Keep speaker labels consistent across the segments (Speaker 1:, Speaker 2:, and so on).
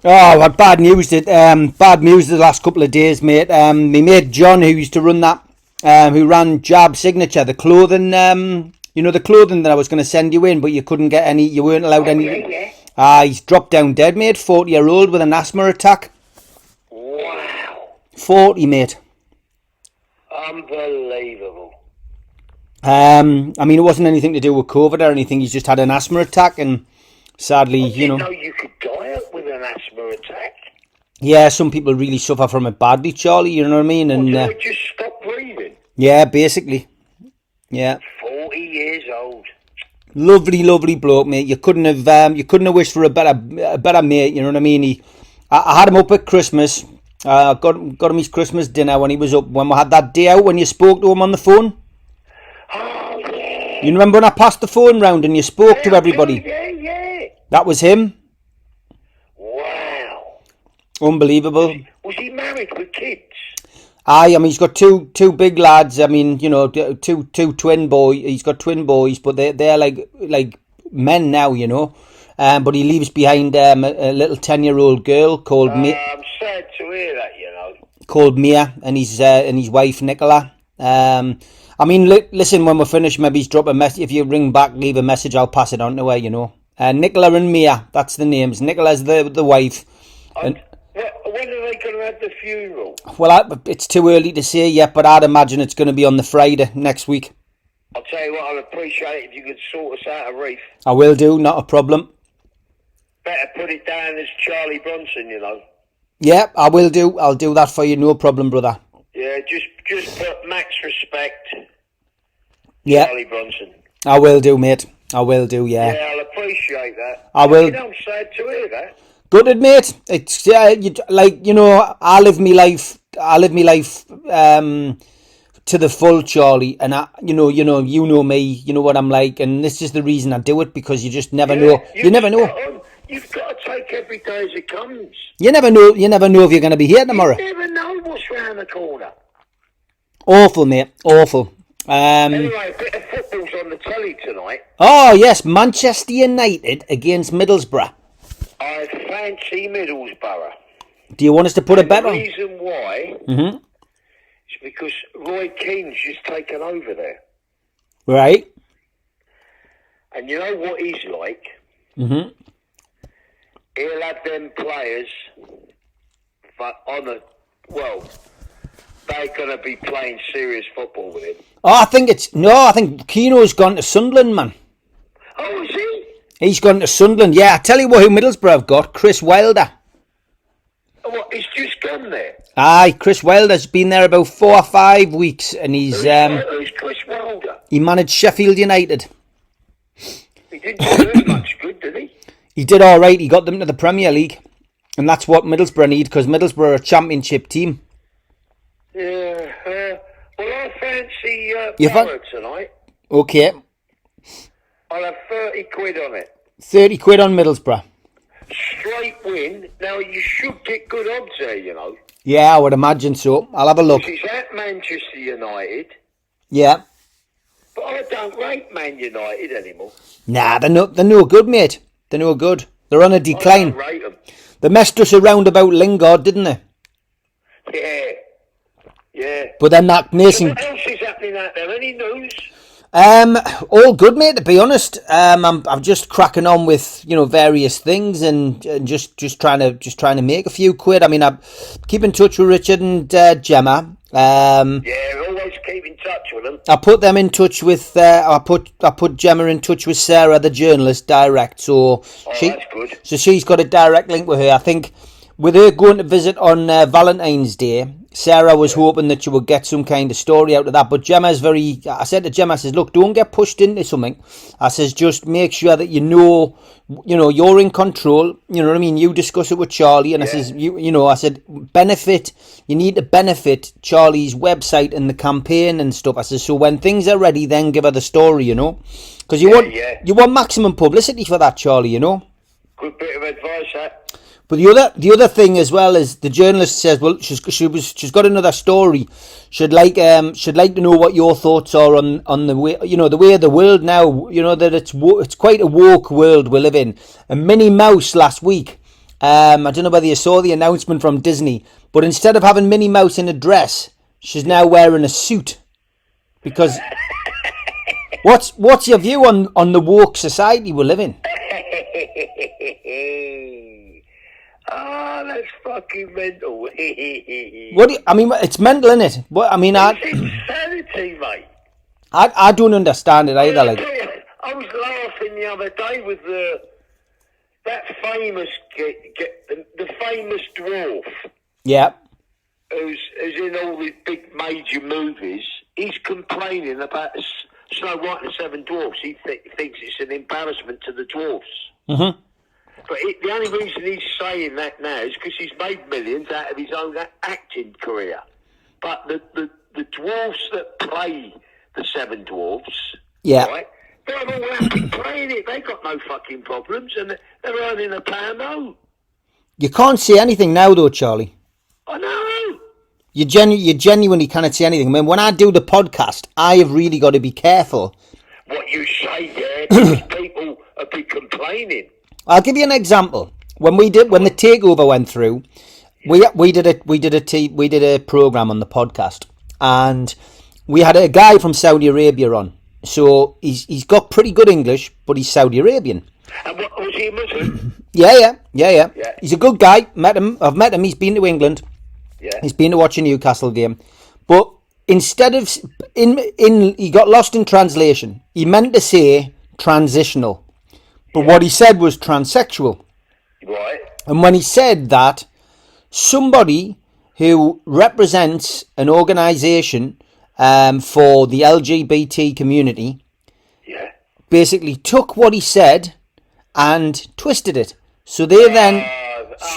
Speaker 1: Oh, what bad news! Bad news the last couple of days, mate. My mate John, who used to run that, who ran Jab Signature, the clothing, the clothing that I was going to send you in, but you couldn't get any. You weren't allowed any. He's dropped down dead, mate. 40-year-old with an asthma attack.
Speaker 2: Wow.
Speaker 1: 40, mate.
Speaker 2: Unbelievable.
Speaker 1: I mean, it wasn't anything to do with COVID or anything. He's just had an asthma attack, and sadly,
Speaker 2: I didn't know you could die with an asthma attack.
Speaker 1: Yeah, some people really suffer from it badly, Charlie. You know what I mean? And
Speaker 2: do they just stop breathing?
Speaker 1: Yeah, basically. Yeah.
Speaker 2: 40 years old.
Speaker 1: Lovely, lovely bloke, mate. You couldn't have wished for a better mate. You know what I mean? I had him up at Christmas. Got him his Christmas dinner when he was up. When we had that day out when you spoke to him on the phone.
Speaker 2: Oh yeah.
Speaker 1: You remember when I passed the phone round and you spoke to everybody?
Speaker 2: Yeah.
Speaker 1: That was him.
Speaker 2: Wow.
Speaker 1: Unbelievable.
Speaker 2: Was he married with kids?
Speaker 1: I mean, he's got two big lads. I mean, two twin boys. He's got twin boys, but they're like men now, But he leaves behind a little 10-year-old girl called Mia.
Speaker 2: I'm sad to hear that,
Speaker 1: Called Mia, and his wife Nicola. I mean, listen, when we're finished, maybe he's drop a message. If you ring back, leave a message, I'll pass it on to her. Nicola and Mia, that's the names. Nicola's the wife.
Speaker 2: When are they going to have the funeral?
Speaker 1: Well, it's too early to say yet, but I'd imagine it's going to be on the Friday next week.
Speaker 2: I'll tell you what, I'd appreciate it if you could sort us out a wreath.
Speaker 1: I will do, not a problem.
Speaker 2: Better put it down as Charlie Bronson,
Speaker 1: Yeah, I will do. I'll do that for you, no problem, brother.
Speaker 2: Yeah, just put max respect,
Speaker 1: yeah.
Speaker 2: Charlie Bronson.
Speaker 1: I will do, mate. I will do, yeah.
Speaker 2: Yeah, I'll appreciate that.
Speaker 1: I will.
Speaker 2: I'm sad to hear that.
Speaker 1: Good, mate. It's I live my life. To the full, Charlie, and you know me. You know what I'm like, and this is the reason I do it, because you just never know. You never know.
Speaker 2: You've got to take every day as it comes.
Speaker 1: You never know. You never know if you're going to be here tomorrow.
Speaker 2: You never know what's round the corner.
Speaker 1: Awful, mate. Awful.
Speaker 2: Anyway, a bit of football's on the telly tonight.
Speaker 1: Oh yes, Manchester United against Middlesbrough.
Speaker 2: I fancy Middlesbrough.
Speaker 1: Do you want us to put a bet on?
Speaker 2: The reason why is because Roy Keane's just taken over there.
Speaker 1: Right.
Speaker 2: And you know what he's like?
Speaker 1: Mm-hmm.
Speaker 2: He'll have them players they're going to be playing serious football with him.
Speaker 1: Oh, I think Keano's gone to Sunderland, man.
Speaker 2: Oh, is he?
Speaker 1: He's gone to Sunderland, yeah. I tell you what, who Middlesbrough have got, Chris Wilder.
Speaker 2: What, he's just gone there?
Speaker 1: Aye, Chris Wilder's been there about 4 or 5 weeks, and he's...
Speaker 2: Who's Chris Wilder?
Speaker 1: He managed Sheffield United.
Speaker 2: He didn't do much good, did he?
Speaker 1: He did all right. He got them to the Premier League, and that's what Middlesbrough need, because Middlesbrough are a championship team.
Speaker 2: Yeah, well, I fancy Boro tonight.
Speaker 1: Okay.
Speaker 2: I'll have 30 quid on it.
Speaker 1: 30 quid on Middlesbrough.
Speaker 2: Straight win. Now, you should get good odds there,
Speaker 1: Yeah, I would imagine so. I'll have a look.
Speaker 2: He's at Manchester United.
Speaker 1: Yeah.
Speaker 2: But I don't rate Man United anymore.
Speaker 1: Nah, they're no good, mate. They're no good. They're on a decline.
Speaker 2: I don't rate them.
Speaker 1: They messed us around about Lingard, didn't they?
Speaker 2: Yeah.
Speaker 1: But then that Mason...
Speaker 2: So what else is happening out there? Any news?
Speaker 1: All good, mate, to be honest. I'm just cracking on with, various things and just trying to make a few quid. I mean, I keep in touch with Richard and Gemma.
Speaker 2: Always keep in touch with them.
Speaker 1: I put them in touch with, I put Gemma in touch with Sarah, the journalist, direct. So
Speaker 2: that's good.
Speaker 1: So she's got a direct link with her. I think with her going to visit on Valentine's Day, Sarah was hoping that you would get some kind of story out of that. But I said to Gemma, I says, look, don't get pushed into something. I says, just make sure that you're in control. You know what I mean? You discuss it with Charlie. And I says, I said, you need to benefit Charlie's website and the campaign and stuff. I says, so when things are ready, then give her the story, Because you want maximum publicity for that, Charlie,
Speaker 2: Good bit of advice, that.
Speaker 1: But the other thing as well is the journalist says, well, she's got another story. She'd like to know what your thoughts are on the way the way of the world now. That it's quite a woke world we live in. And Minnie Mouse last week I don't know whether you saw the announcement from Disney, but instead of having Minnie Mouse in a dress, she's now wearing a suit. Because what's your view on the woke society we live in?
Speaker 2: Oh, that's fucking mental.
Speaker 1: It's mental, isn't it? But
Speaker 2: It's insanity, mate.
Speaker 1: I don't understand it either. Like,
Speaker 2: I was laughing the other day with that famous the famous dwarf.
Speaker 1: Yeah.
Speaker 2: Who's in all these big major movies. He's complaining about Snow White and the Seven Dwarfs. He thinks it's an embarrassment to the dwarfs.
Speaker 1: Mm-hmm.
Speaker 2: But the only reason he's saying that now is because he's made millions out of his own acting career. But the dwarfs that play the Seven Dwarfs,
Speaker 1: yeah,
Speaker 2: right, they're all happy playing it. They got no fucking problems, and they're earning a pound note.
Speaker 1: You can't say anything now, though, Charlie.
Speaker 2: I know.
Speaker 1: You genuinely cannot say anything. I mean, when I do the podcast, I have really got to be careful
Speaker 2: what you say there, because people have been complaining.
Speaker 1: I'll give you an example. When the takeover went through, we did a program on the podcast, and we had a guy from Saudi Arabia on. So he's got pretty good English, but he's Saudi Arabian.
Speaker 2: And what, was he a Muslim?
Speaker 1: Yeah. He's a good guy. I've met him. He's been to England.
Speaker 2: Yeah.
Speaker 1: He's been to watch a Newcastle game, but instead of he got lost in translation. He meant to say transitional. But what he said was transsexual.
Speaker 2: Right.
Speaker 1: And when he said that, somebody who represents an organisation for the LGBT community basically took what he said and twisted it. So they then...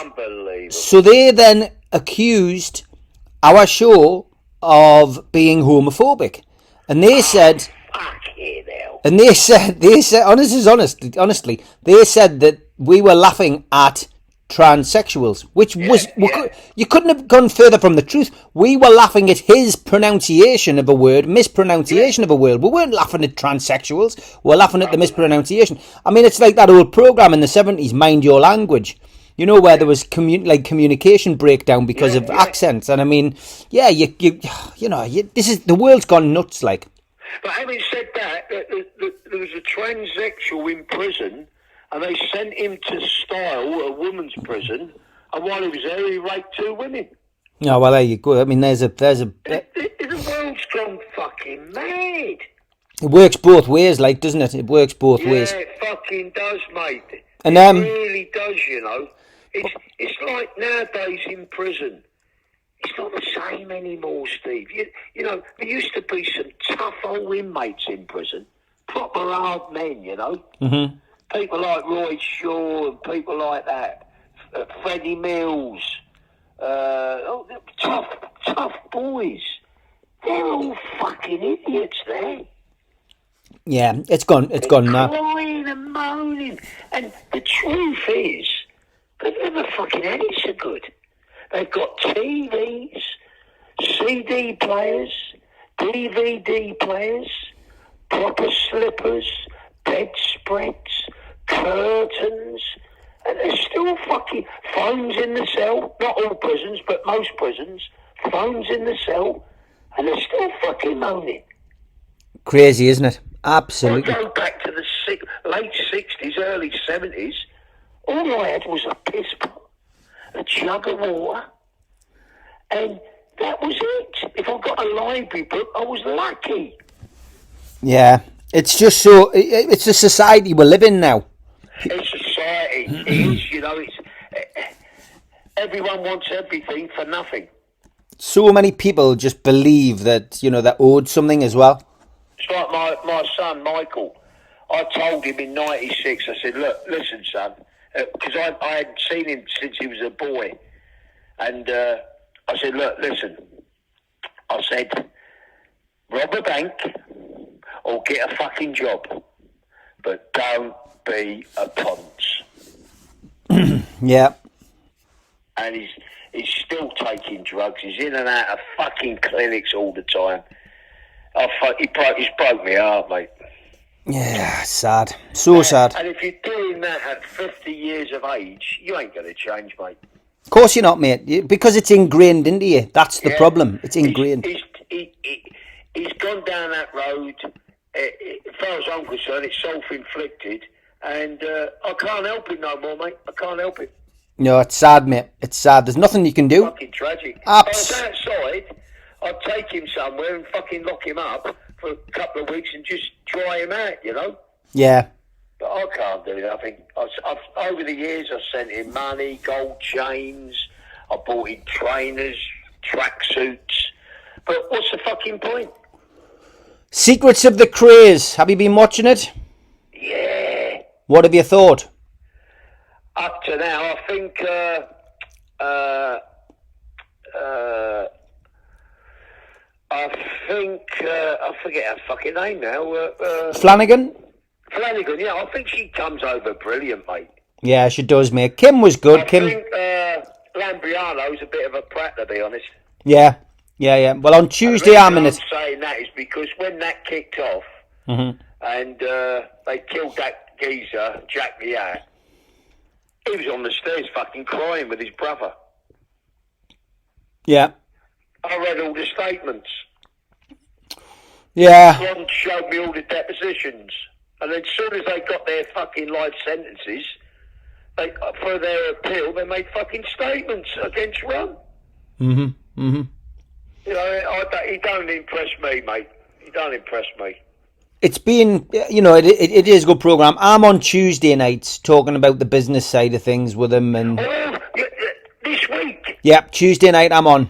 Speaker 2: Unbelievable.
Speaker 1: So they then accused our show of being homophobic. And they said... And they said, honestly, they said that we were laughing at transsexuals, which you couldn't have gone further from the truth. We were laughing at his pronunciation of a word, mispronunciation of a word. We weren't laughing at transsexuals. We were laughing at the mispronunciation. I mean, it's like that old program in the 70s, Mind Your Language. You know, where there was communication breakdown because of accents. And I mean, this is the world's gone nuts, like.
Speaker 2: But having said that, there was a transsexual in prison, and they sent him to Style, a woman's prison, and while he was there, he raped 2 women.
Speaker 1: Oh, well, there you go. I mean, there's a...
Speaker 2: The world's gone fucking mad.
Speaker 1: It works both ways, like, doesn't it? It works both ways.
Speaker 2: Yeah, it fucking does, mate.
Speaker 1: And,
Speaker 2: it really does, you know. It's like nowadays in prison. It's not the same anymore, Steve. You know, there used to be some tough old inmates in prison. Proper hard men, you know.
Speaker 1: Mm-hmm.
Speaker 2: People like Roy Shaw and people like that. Freddie Mills. Tough boys. They're all fucking idiots there.
Speaker 1: Yeah, it's gone now.
Speaker 2: Crying and moaning. And the truth is, they've never fucking had it so good. They've got TVs, CD players, DVD players, proper slippers, bedspreads, curtains, and there's still fucking phones in the cell. Not all prisons, but most prisons. Phones in the cell, and they're still fucking moaning.
Speaker 1: Crazy, isn't it? Absolutely.
Speaker 2: I go back to the late 60s, early 70s. All I had was a piss pot, a jug of water, and that was it. If I got a library book, I was lucky. Yeah,
Speaker 1: it's just so... It's a society we live in now.
Speaker 2: It's society. It is, you know, everyone wants everything for nothing.
Speaker 1: So many people just believe that, you know, they're owed something as well.
Speaker 2: It's like my son, Michael. I told him in 96, I said, look, listen, son, because I hadn't seen him since he was a boy. And I said, look, listen. I said, rob a bank or get a fucking job, but don't be a ponce.
Speaker 1: Yeah.
Speaker 2: And he's still taking drugs. He's in and out of fucking clinics all the time. He's broke my heart, mate.
Speaker 1: Yeah, sad. So sad.
Speaker 2: And if you're doing that at 50 years of age, you ain't going to change, mate.
Speaker 1: Of course you're not, mate. Because it's ingrained into you. That's the problem. It's ingrained.
Speaker 2: He's gone down that road. As far as I'm concerned, it's self-inflicted. And I can't help it no more, mate. I can't help it.
Speaker 1: No, it's sad, mate. It's sad. There's nothing you can do.
Speaker 2: Fucking tragic. If I was outside, I'd take him somewhere and fucking lock him up for a couple of weeks and just dry him out, you know?
Speaker 1: Yeah.
Speaker 2: But I can't do nothing. I've over the years, I've sent him money, gold chains. I bought him trainers, tracksuits. But what's the fucking point?
Speaker 1: Secrets of the Krays. Have you been watching it?
Speaker 2: Yeah.
Speaker 1: What have you thought?
Speaker 2: Up to now, I think I forget her fucking name now.
Speaker 1: Flanagan?
Speaker 2: Flanagan, yeah, I think she comes over brilliant, mate.
Speaker 1: Yeah, she does, mate. Kim was good.
Speaker 2: I think Lambriano's a bit of a prat, to be honest.
Speaker 1: Yeah. Well, on Tuesday, I'm in it.
Speaker 2: I'm saying that is because when that kicked off and they killed that geezer, Jack the Hat, he was on the stairs fucking crying with his brother.
Speaker 1: Yeah.
Speaker 2: I read all the statements.
Speaker 1: Yeah.
Speaker 2: Ron showed me all the depositions. And then as soon as they got their fucking life sentences, for their appeal, they made fucking statements against Ron. You know, he don't impress me, mate. He don't impress me.
Speaker 1: It's been, you know, it is a good programme. I'm on Tuesday nights talking about the business side of things with him. And
Speaker 2: this week?
Speaker 1: Yeah, Tuesday night I'm on.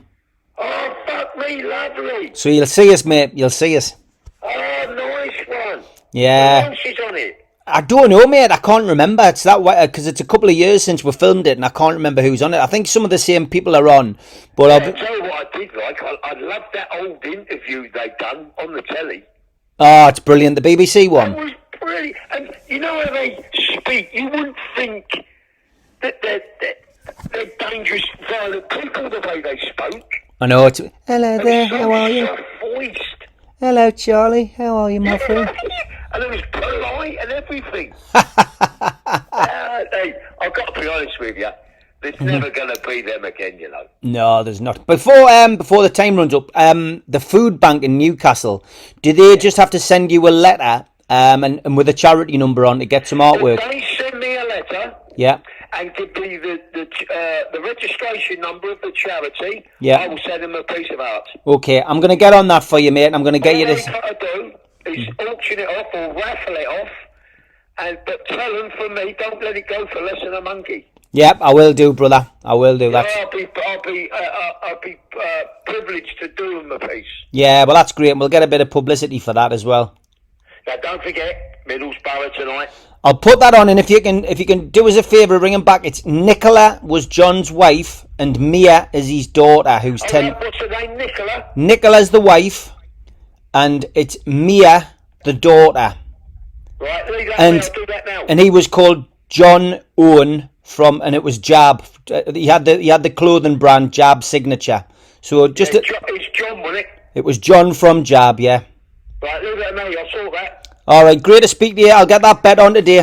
Speaker 2: Oh, fuck me, lovely.
Speaker 1: So you'll see us, mate. You'll see us.
Speaker 2: Oh, nice one.
Speaker 1: Yeah.
Speaker 2: Who else is on it?
Speaker 1: I don't know, mate. I can't remember. It's that way because it's a couple of years since we filmed it, and I can't remember who's on it. I think some of the same people are on. But
Speaker 2: I'll tell you what I did like. I loved that old interview they done on the telly.
Speaker 1: Oh, it's brilliant. The BBC one.
Speaker 2: That was brilliant. And you know how they speak? You wouldn't think that they're dangerous, violent people the way they spoke.
Speaker 1: I know. It's hello there. How are you?
Speaker 2: Soft-voiced.
Speaker 1: Hello, Charlie. How are you, my friend?
Speaker 2: And it was polite and everything. Hey, I've got to be honest with you. There's never going to be them again, you know.
Speaker 1: No, there's not. Before the time runs up, the food bank in Newcastle, do they just have to send you a letter and with a charity number on to get some artwork?
Speaker 2: If they send me a letter,
Speaker 1: yeah,
Speaker 2: and give me the registration number of the charity,
Speaker 1: yeah,
Speaker 2: I will send them a piece of art.
Speaker 1: Okay, I'm going to get on that for you, mate. I'm going to get you this.
Speaker 2: All they've got to do is auction it off or raffle it off, but tell them from me, don't let it go for less than a monkey.
Speaker 1: Yep, I will do, brother. I will do that.
Speaker 2: I'll be privileged to do them a piece.
Speaker 1: Yeah, well, that's great. We'll get a bit of publicity for that as well.
Speaker 2: Now, don't forget Middlesbrough tonight.
Speaker 1: I'll put that on, and if you can do us a favour, ring him back. It's Nicola was John's wife, and Mia is his daughter, who's 10.
Speaker 2: What's her name, Nicola?
Speaker 1: Nicola's the wife, and it's Mia, the daughter.
Speaker 2: Right, leave that
Speaker 1: and
Speaker 2: I'll do that now.
Speaker 1: And he was called John Owen and it was Jab. He had the clothing brand Jab Signature. So it's
Speaker 2: John, wasn't it?
Speaker 1: It was John from Jab, yeah.
Speaker 2: Right, leave that to me. I'll sort that.
Speaker 1: All right, great to speak to you. I'll get that bet on today.